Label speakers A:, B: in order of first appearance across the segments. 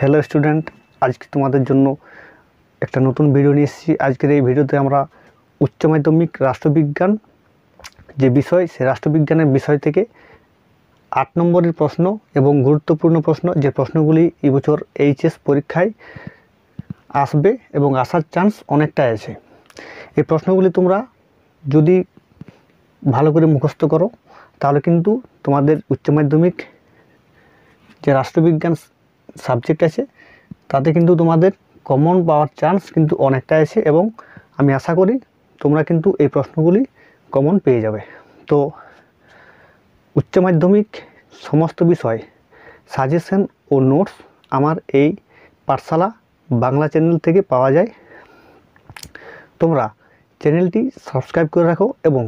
A: Hello student, আজকে তোমাদের জন্য একটা নতুন ভিডিও নিয়ে এসেছি। আজকের এই ভিডিওতে আমরা উচ্চ মাধ্যমিক রাষ্ট্রবিজ্ঞান যে বিষয়, সে রাষ্ট্রবিজ্ঞানের বিষয় থেকে 8 নম্বরের প্রশ্ন এবং গুরুত্বপূর্ণ প্রশ্ন, যে প্রশ্নগুলি এবছর এইচএস পরীক্ষায় আসবে এবং আসার চান্স অনেকটাই আছে। এই প্রশ্নগুলি তোমরা যদি ভালো করে মুখস্থ করো তাহলে কিন্তু তোমাদের উচ্চ মাধ্যমিক যে রাষ্ট্রবিজ্ঞান সাবজেক্ট আছে তাতে কিন্তু তোমাদের কমন পাওয়ার চান্স কিন্তু অনেকটা আছে, এবং আমি আশা করি তোমরা কিন্তু এই প্রশ্নগুলি কমন পেয়ে যাবে। তো উচ্চ মাধ্যমিক সমস্ত বিষয় সাজেশন ও নোটস আমার এই পাঠশালা বাংলা চ্যানেল থেকে পাওয়া যায়। তোমরা চ্যানেলটি সাবস্ক্রাইব করে রাখো এবং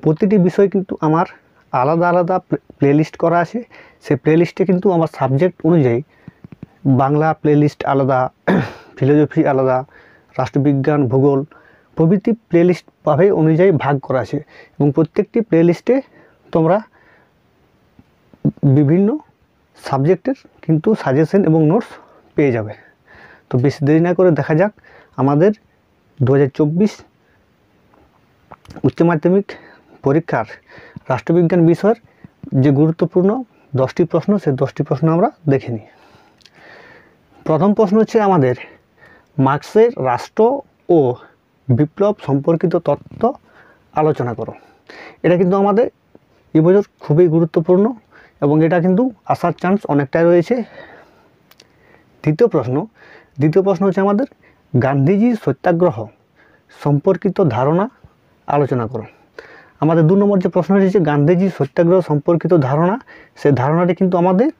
A: প্রতিটি বিষয় কিন্তু আমার আলাদা আলাদা প্লেলিস্ট করা আছে। সেই প্লেলিস্টে কিন্তু আমার সাবজেক্ট অনুযায়ী বাংলা প্লেলিস্ট আলাদা, ফিলোসফি আলাদা, রাষ্ট্রবিজ্ঞান, ভূগোল প্রভৃতি প্লেলিস্ট ভাবে অনুযায়ী ভাগ করা আছে, এবং প্রত্যেকটি প্লেলিস্টে তোমরা বিভিন্ন সাবজেক্টের কিন্তু সাজেশন এবং নোটস পেয়ে যাবে। তো বেশি দেরি না করে দেখা যাক আমাদের 2024 উচ্চ মাধ্যমিক পরীক্ষার রাষ্ট্রবিজ্ঞান বিষয়ের যে গুরুত্বপূর্ণ 10টি প্রশ্ন, সেই 10টি প্রশ্ন আমরা দেখে নিই। প্রথম প্রশ্ন হচ্ছে আমাদের মার্ক্সের রাষ্ট্র ও বিপ্লব সম্পর্কিত তত্ত্ব আলোচনা করো। এটা কিন্তু আমাদের এবছর খুবই গুরুত্বপূর্ণ এবং এটা কিন্তু আসার চান্স অনেকটাই রয়েছে। দ্বিতীয় প্রশ্ন হচ্ছে আমাদের গান্ধীজির সত্যাগ্রহ সম্পর্কিত ধারণা আলোচনা করো। আমাদের 2 নম্বর যে প্রশ্ন হচ্ছে গান্ধীজির সত্যাগ্রহ সম্পর্কিত ধারণা, সেই ধারণাটি কিন্তু আমাদের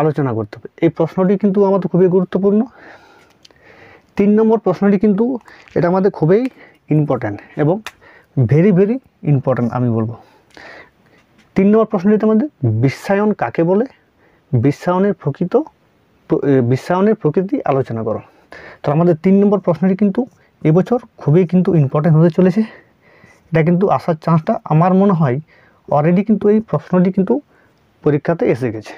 A: আলোচনা করতে হবে। এই প্রশ্নটি কিন্তু আমাদের খুবই গুরুত্বপূর্ণ। 3 নম্বর প্রশ্নটি কিন্তু এটা আমাদের খুবই ইম্পর্ট্যান্ট এবং ভেরি ভেরি ইম্পর্ট্যান্ট আমি বলবো। 3 নম্বর প্রশ্নটিতে আমাদের বিশ্বায়ন কাকে বলে, বিশ্বায়নের প্রকৃতি আলোচনা করো। তো আমাদের 3 নম্বর প্রশ্নটি কিন্তু এবছর খুবই কিন্তু ইম্পর্ট্যান্ট হতে চলেছে। এটা কিন্তু আসার চান্সটা আমার মনে হয় অলরেডি কিন্তু এই প্রশ্নটি কিন্তু পরীক্ষাতে এসে গেছে।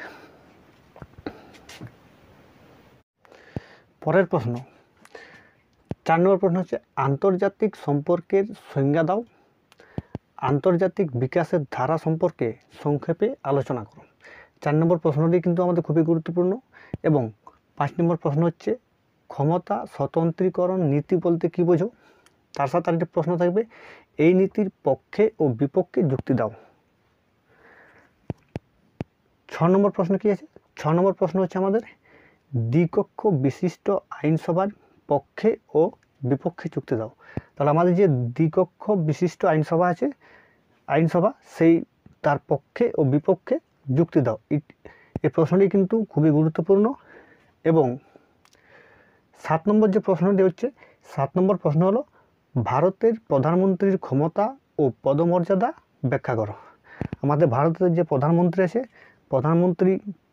A: পরের প্রশ্ন 4 নম্বর প্রশ্ন হচ্ছে আন্তর্জাতিক সম্পর্কের সংজ্ঞা দাও, আন্তর্জাতিক বিকাশের ধারা সম্পর্কে সংক্ষেপে আলোচনা করো। 4 নম্বর প্রশ্নটি কিন্তু আমাদের খুবই গুরুত্বপূর্ণ। এবং 5 নম্বর প্রশ্ন হচ্ছে ক্ষমতা স্বতন্ত্রীকরণ নীতি বলতে কী বোঝো। তার সাথে আরেকটি প্রশ্ন থাকবে এই নীতির পক্ষে ও বিপক্ষে যুক্তি দাও। 6 নম্বর প্রশ্ন কী আছে? 6 নম্বর প্রশ্ন হচ্ছে আমাদের দ্বিকক্ষ বিশিষ্ট আইনসভার পক্ষে ও বিপক্ষে যুক্তি দাও। তাহলে আমাদের যে দ্বিকক্ষ বিশিষ্ট আইনসভা আছে, আইনসভা, সেই তার পক্ষে ও বিপক্ষে যুক্তি দাও। এই প্রশ্নটি কিন্তু খুবই গুরুত্বপূর্ণ। এবং 7 নম্বর যে প্রশ্নটি হচ্ছে, 7 নম্বর প্রশ্ন হলো ভারতের প্রধানমন্ত্রীর ক্ষমতা ও পদমর্যাদা ব্যাখ্যা করো। আমাদের ভারতের যে প্রধানমন্ত্রী আছে, প্রধানমন্ত্রী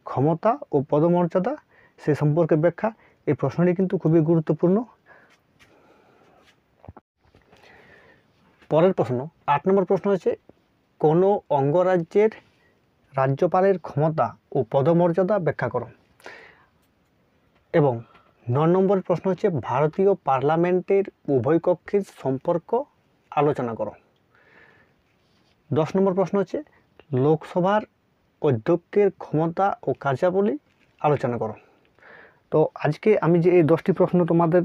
A: ক্ষমতা ও পদমর্যাদা সে সম্পর্কে ব্যাখ্যা। এই প্রশ্নটি কিন্তু খুবই গুরুত্বপূর্ণ। পরের প্রশ্ন 8 নম্বর প্রশ্ন হচ্ছে কোনো অঙ্গরাজ্যের রাজ্যপালের ক্ষমতা ও পদমর্যাদা ব্যাখ্যা করো। এবং 9 নম্বর প্রশ্ন হচ্ছে ভারতীয় পার্লামেন্টের উভয় কক্ষের সম্পর্ক আলোচনা করো। 10 নম্বর প্রশ্ন হচ্ছে লোকসভার অধ্যক্ষের ক্ষমতা ও কার্যাবলী আলোচনা করো। তো আজকে আমি যে এই 10টি প্রশ্ন তোমাদের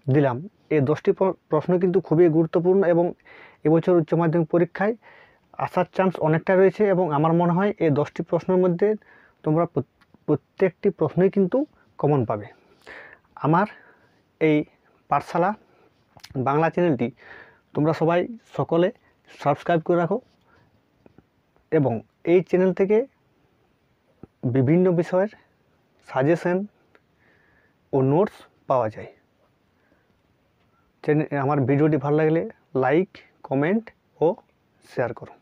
A: দিলাম, এই 10টি প্রশ্ন কিন্তু খুবই গুরুত্বপূর্ণ এবং এবছর উচ্চ মাধ্যমিক পরীক্ষায় আসার চান্স অনেকটা রয়েছে। এবং আমার মনে হয় এই 10টি প্রশ্নের মধ্যে তোমরা প্রত্যেকটি প্রশ্নই কিন্তু কমন পাবে। আমার এই পাঠশালা বাংলা চ্যানেলটি তোমরা সবাই সকলে সাবস্ক্রাইব করে রাখো, এবং এই চ্যানেল থেকে বিভিন্ন বিষয়ের সাজেশন ও নোটস পাওয়া যায়। আমার ভিডিওটি ভালো লাগলে লাইক, কমেন্ট ও শেয়ার করো।